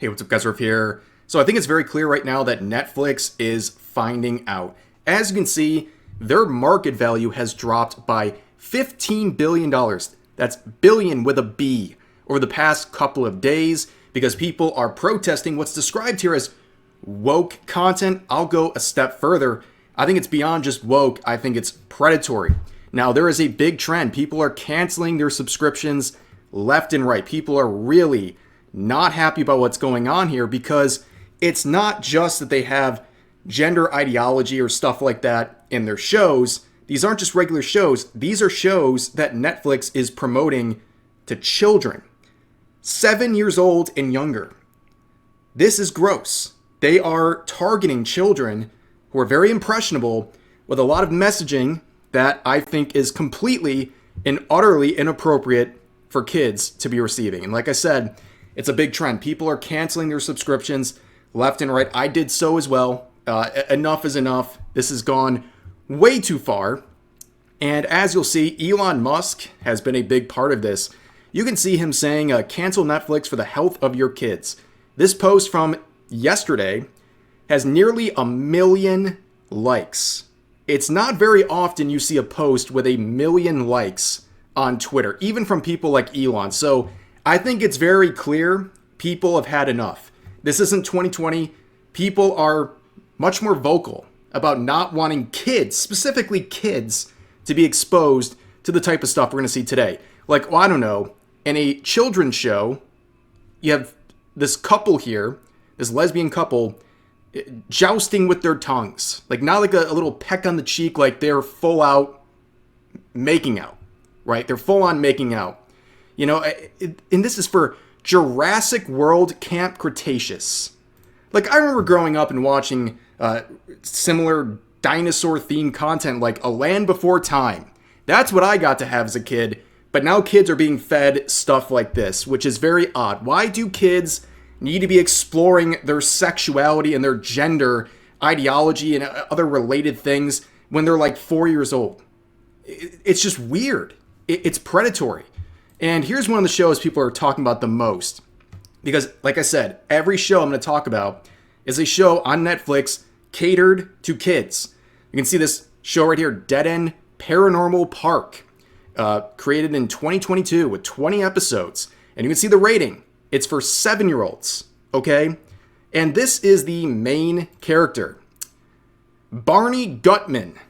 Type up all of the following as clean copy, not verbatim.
Hey, what's up, guys? Rip here. So I think it's very clear right now that Netflix is finding out. As you can see, their market value has dropped by $15 billion. That's billion with a B over the past couple of days because people are protesting what's described here as woke content. I'll go a step further. I think it's beyond just woke. I think it's predatory. Now, there is a big trend. People are canceling their subscriptions left and right. People are really not happy about what's going on here because it's not just that they have gender ideology or stuff like that in their shows. These aren't just regular shows. These are shows that Netflix is promoting to children, 7 years old and younger. This is gross. They are targeting children who are very impressionable with a lot of messaging that I think is completely and utterly inappropriate for kids to be receiving. And like I said, it's a big trend. People are canceling their subscriptions left and right. I did so as well. Enough is enough. This has gone way too far. And as you'll see, Elon Musk has been a big part of this. You can see him saying, cancel Netflix for the health of your kids. This post from yesterday has nearly 1 million likes. It's not very often you see a post with 1 million likes on Twitter, even from people like Elon. So I think it's very clear people have had enough. This isn't 2020. People are much more vocal about not wanting kids, specifically kids, to be exposed to the type of stuff we're going to see today. Like, well, I don't know, in a children's show, you have this couple here, this lesbian couple, jousting with their tongues. Like, not like a little peck on the cheek, like they're full out making out, right? They're full on making out. You know, and this is for Jurassic World Camp Cretaceous. Like, I remember growing up and watching similar dinosaur-themed content like A Land Before Time. That's what I got to have as a kid. But now kids are being fed stuff like this, which is very odd. Why do kids need to be exploring their sexuality and their gender ideology and other related things when they're like 4 years old? It's just weird. It's predatory. And here's one of the shows people are talking about the most. Because, like I said, every show I'm going to talk about is a show on Netflix catered to kids. You can see this show right here, Dead End Paranormal Park, created in 2022 with 20 episodes. And you can see the rating. It's for 7-year-olds, okay? And this is the main character, Barney Gutman.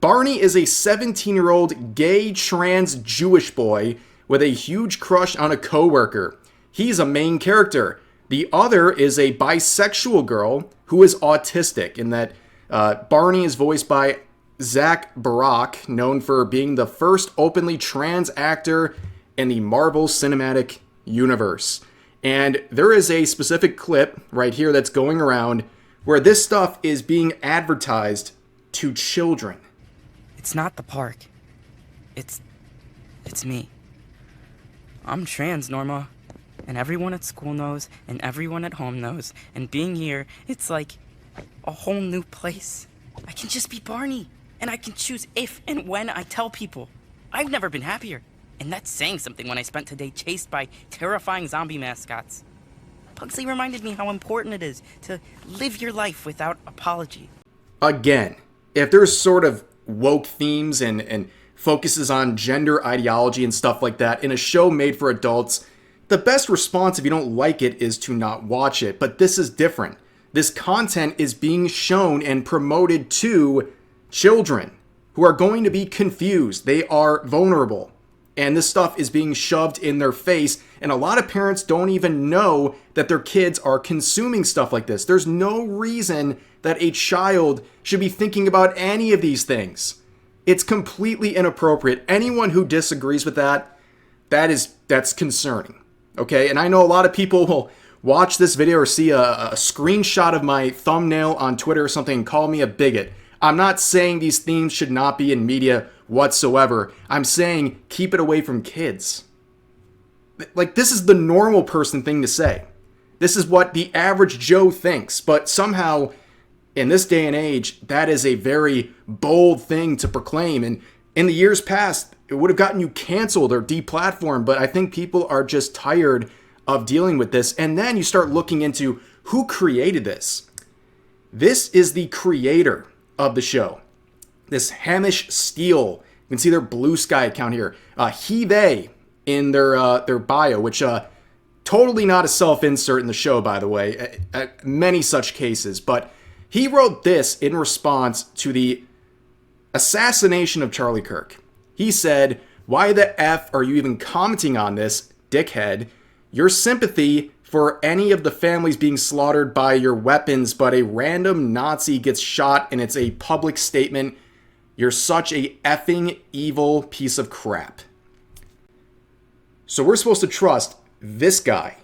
Barney is a 17-year-old gay trans Jewish boy with a huge crush on a coworker. He's a main character. The other is a bisexual girl who is autistic, in that Barney is voiced by Zach Barak, known for being the first openly trans actor in the Marvel Cinematic Universe. And there is a specific clip right here that's going around where this stuff is being advertised to children. It's not the park. It's me. I'm trans, Norma. And everyone at school knows, and everyone at home knows. And being here, it's like a whole new place. I can just be Barney. And I can choose if and when I tell people. I've never been happier. And that's saying something when I spent today chased by terrifying zombie mascots. Pugsley reminded me how important it is to live your life without apology. Again, if there's sort of woke themes and focuses on gender ideology and stuff like that in a show made for adults, the best response if you don't like it is to not watch it. But this is different. This content is being shown and promoted to children who are going to be confused. They are vulnerable. And this stuff is being shoved in their face. And a lot of parents don't even know that their kids are consuming stuff like this. There's no reason that a child should be thinking about any of these things. It's completely inappropriate. Anyone who disagrees with that, that's concerning. Okay, and I know a lot of people will watch this video or see a screenshot of my thumbnail on Twitter or something and call me a bigot. I'm not saying these themes should not be in media whatsoever. I'm saying keep it away from kids. Like, this is the normal person thing to say. This is what the average Joe thinks, but somehow in this day and age, that is a very bold thing to proclaim. And in the years past, it would have gotten you canceled or deplatformed, but I think people are just tired of dealing with this. And then you start looking into who created this. This is the creator of the show. This Hamish Steele. You can see their Blue Sky account here. They in their bio, which totally not a self-insert in the show, by the way. Many such cases. But he wrote this in response to the assassination of Charlie Kirk. He said, "Why the F are you even commenting on this, dickhead? Your sympathy for any of the families being slaughtered by your weapons, but a random Nazi gets shot and it's a public statement. You're such a effing evil piece of crap." So we're supposed to trust this guy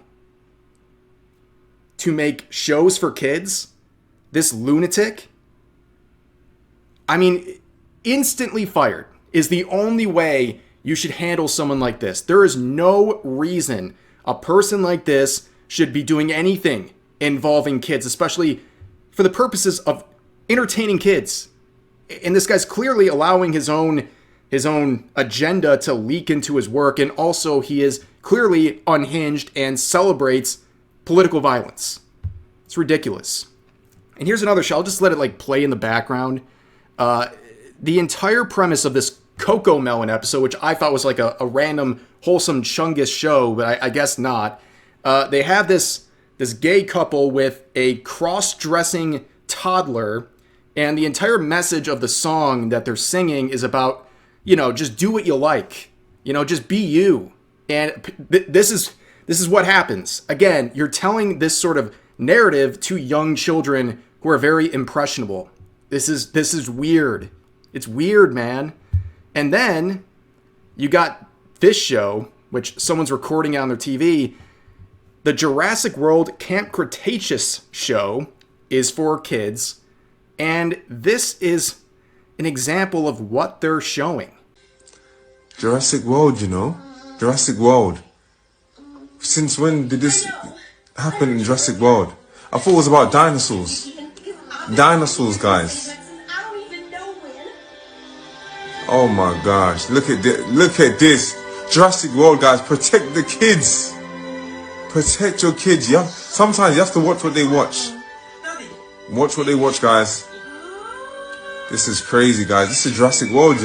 to make shows for kids? This lunatic? I mean, instantly fired is the only way you should handle someone like this. There is no reason a person like this should be doing anything involving kids, especially for the purposes of entertaining kids. And this guy's clearly allowing his own agenda to leak into his work, and also he is clearly unhinged and celebrates political violence. It's ridiculous. And here's another show. I'll just let it play in the background. The entire premise of this Coco Melon episode, which I thought was like a random wholesome Chungus show, but I guess not. They have this gay couple with a cross-dressing toddler, and the entire message of the song that they're singing is about, just do what you like, just be you. And this is what happens. Again, you're telling this sort of narrative to young children who are very impressionable. This is weird. It's weird, man. And then you got this show, which someone's recording on their TV. The Jurassic World Camp Cretaceous show is for kids. And this is an example of what they're showing. Jurassic World, Jurassic World. Since when did this happen in Jurassic World? I thought it was about dinosaurs. Dinosaurs, guys. Oh my gosh, look at this. Jurassic World, guys, protect the kids. Protect your kids, yeah? Sometimes you have to watch what they watch. Watch what they watch, guys. This is crazy, guys. This is Jurassic World,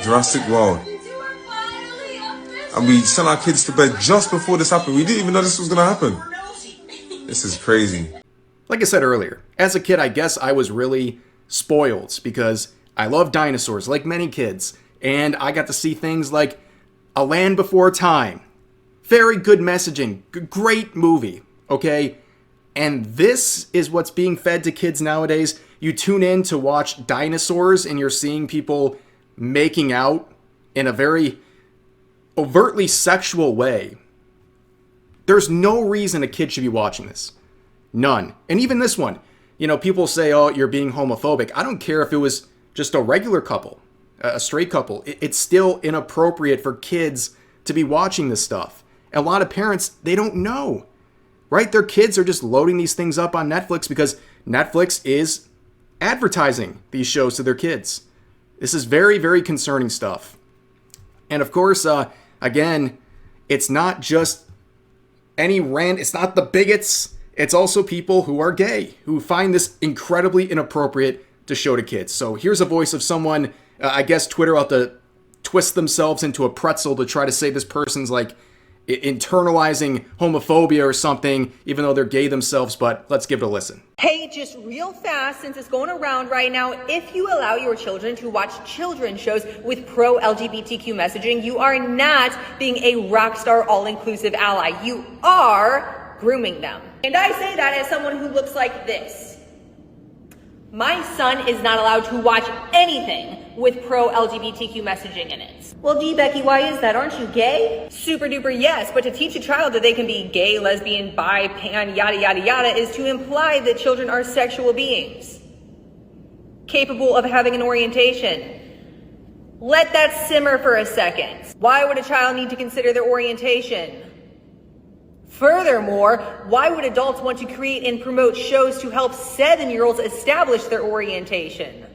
Jurassic World. And we sent our kids to bed just before this happened. We didn't even know this was gonna happen. This is crazy. Like I said earlier, as a kid, I guess I was really spoiled because I love dinosaurs, like many kids, and I got to see things like A Land Before Time. Very good messaging, great movie, okay? And this is what's being fed to kids nowadays. You tune in to watch dinosaurs and you're seeing people making out in a very overtly sexual way. There's no reason a kid should be watching this. None. And even this one. People say, oh, you're being homophobic. I don't care if it was just a regular couple, a straight couple. It's still inappropriate for kids to be watching this stuff. And a lot of parents, they don't know, right? Their kids are just loading these things up on Netflix because Netflix is advertising these shows to their kids. This is very, very concerning stuff. And of course, again, it's not just it's not the bigots. It's also people who are gay, who find this incredibly inappropriate to show to kids. So here's a voice of someone, I guess Twitter will have to twist themselves into a pretzel to try to say this person's internalizing homophobia or something, even though they're gay themselves, but let's give it a listen. Hey, just real fast, since it's going around right now, if you allow your children to watch children's shows with pro-LGBTQ messaging, you are not being a rock star all-inclusive ally. You are grooming them. And I say that as someone who looks like this. My son is not allowed to watch anything with pro-LGBTQ messaging in it. Well, gee, Becky, why is that? Aren't you gay? Super duper yes, but to teach a child that they can be gay, lesbian, bi, pan, yada yada yada is to imply that children are sexual beings, capable of having an orientation. Let that simmer for a second. Why would a child need to consider their orientation? Furthermore, why would adults want to create and promote shows to help 7-year-olds establish their orientation?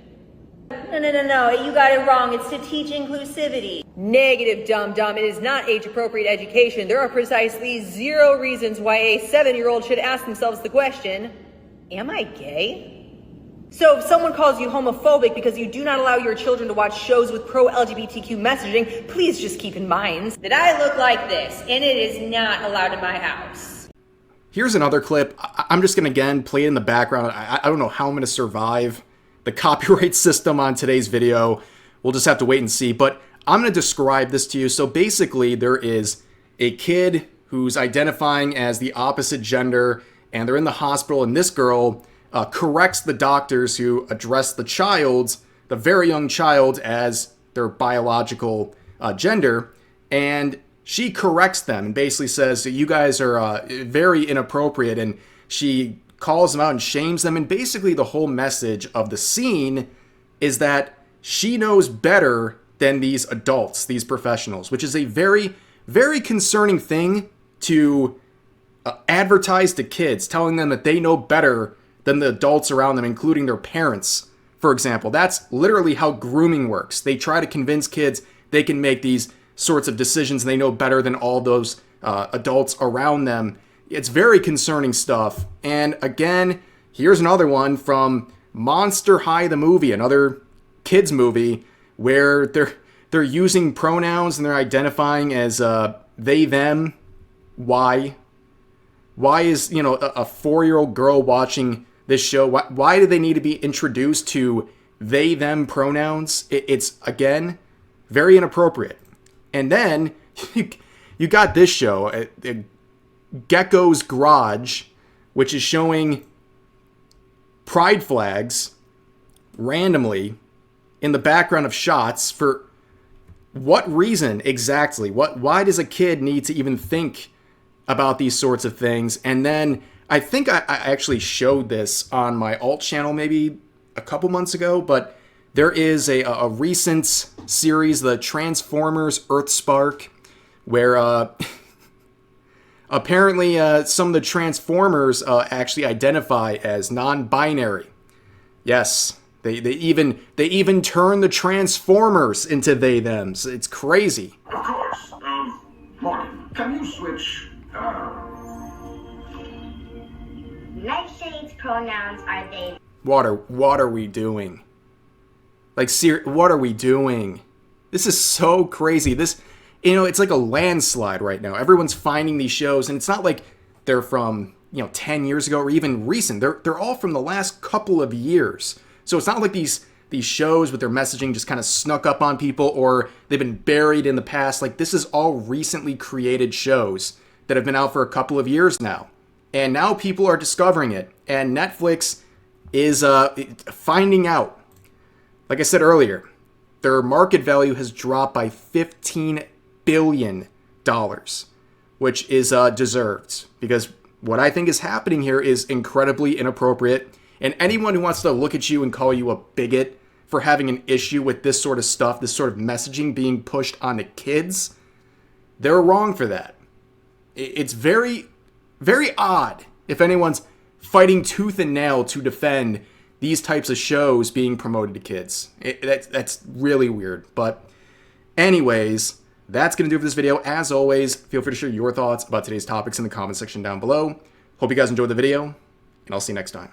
No, you got it wrong. It's to teach inclusivity. Negative, dum-dum. It is not age-appropriate education. There are precisely 0 reasons why a 7-year-old should ask themselves the question, am I gay? So if someone calls you homophobic because you do not allow your children to watch shows with pro-LGBTQ messaging, please just keep in mind that I look like this, and it is not allowed in my house. Here's another clip. I'm just going to, again, play it in the background. I don't know how I'm going to survive the copyright system on today's video. We'll just have to wait and see. But I'm going to describe this to you. So basically, there is a kid who's identifying as the opposite gender, and they're in the hospital, and this girl corrects the doctors who address the very young child, as their biological gender, and she corrects them and basically says, you guys are very inappropriate, and she calls them out and shames them, and basically the whole message of the scene is that she knows better than these adults, these professionals, which is a very, very concerning thing to advertise to kids, telling them that they know better than the adults around them, including their parents, for example. That's literally how grooming works. They try to convince kids they can make these sorts of decisions and they know better than all those adults around them. It's very concerning stuff. And again, here's another one from Monster High the movie, another kids movie, where they're using pronouns and they're identifying as they, them. Why? Why is, a 4-year-old girl watching this show? Why do they need to be introduced to they, them pronouns? It's, again, very inappropriate. And then you got this show, Gecko's Garage, which is showing pride flags randomly in the background of shots. For what reason exactly? Why does a kid need to even think about these sorts of things? And then I think I actually showed this on my alt channel maybe a couple months ago, but there is a recent series, the Transformers Earthspark, where apparently some of the Transformers actually identify as non-binary. Yes, they even turn the Transformers into they, thems. It's crazy. Of course. Morgan, can you switch, Nightshade's pronouns are they. What are we doing? Like, what are we doing? This is so crazy. This, it's like a landslide right now. Everyone's finding these shows, and it's not like they're from, 10 years ago or even recent. They're all from the last couple of years. So it's not like these shows with their messaging just kind of snuck up on people or they've been buried in the past. Like, this is all recently created shows that have been out for a couple of years now. And now people are discovering it. And Netflix is finding out. Like I said earlier, their market value has dropped by $15 billion, which is deserved. Because what I think is happening here is incredibly inappropriate. And anyone who wants to look at you and call you a bigot for having an issue with this sort of stuff, this sort of messaging being pushed onto kids, they're wrong for that. It's very, very odd if anyone's fighting tooth and nail to defend these types of shows being promoted to kids. That's really weird. But anyways, that's going to do it for this video. As always, feel free to share your thoughts about today's topics in the comment section down below. Hope you guys enjoyed the video, and I'll see you next time.